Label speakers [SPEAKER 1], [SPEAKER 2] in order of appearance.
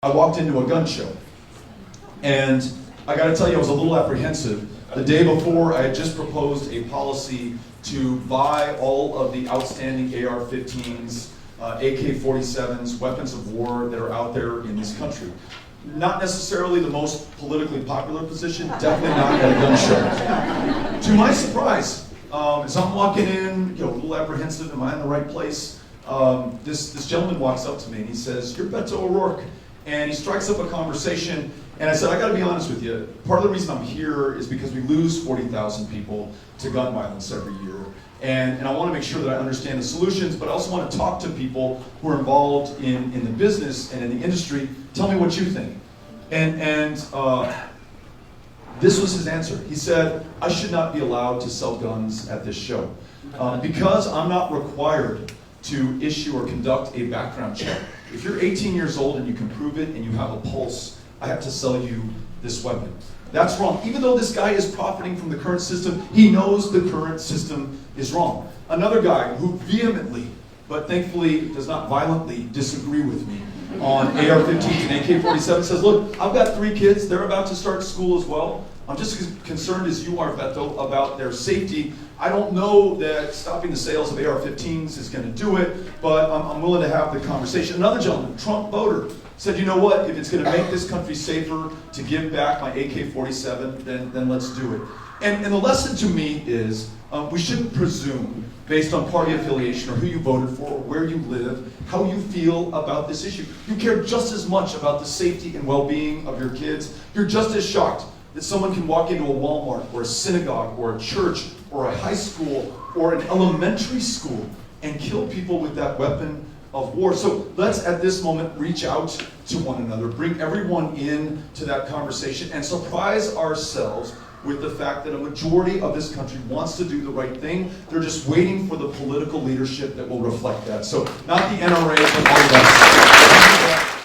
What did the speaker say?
[SPEAKER 1] I walked into a gun show, and I got to tell you, I was a little apprehensive. The day before, I had just proposed a policy to buy all of the outstanding AR-15s, AK-47s, weapons of war that are out there in this country. Not necessarily the most politically popular position, definitely not at a gun show. To my surprise, as I'm walking in, a little apprehensive, am I in the right place? This gentleman walks up to me and he says, "You're Beto O'Rourke." And he strikes up a conversation, and I said, I gotta be honest with you, part of the reason I'm here is because we lose 40,000 people to gun violence every year. And I wanna make sure that I understand the solutions, but I also wanna talk to people who are involved in the business and in the industry. Tell me what you think. And this was his answer. He said, I should not be allowed to sell guns at this show. Because I'm not required to issue or conduct a background check. If you're 18 years old and you can prove it and you have a pulse, I have to sell you this weapon. That's wrong. Even though this guy is profiting from the current system, he knows the current system is wrong. Another guy who vehemently, but thankfully does not violently disagree with me on AR-15s and AK-47 says, look, I've got 3 kids, they're about to start school as well. I'm just as concerned as you are, Beto, about their safety. I don't know that stopping the sales of AR-15s is going to do it, but I'm willing to have the conversation. Another gentleman, Trump voter, said, you know what, if it's going to make this country safer to give back my AK-47, then let's do it. And the lesson to me is we shouldn't presume, based on party affiliation or who you voted for or where you live, how you feel about this issue. You care just as much about the safety and well-being of your kids. You're just as shocked that someone can walk into a Walmart or a synagogue or a church or a high school or an elementary school and kill people with that weapon of war. So let's at this moment reach out to one another, bring everyone in to that conversation and surprise ourselves with the fact that a majority of this country wants to do the right thing. They're just waiting for the political leadership that will reflect that. So not the NRA, but all of us.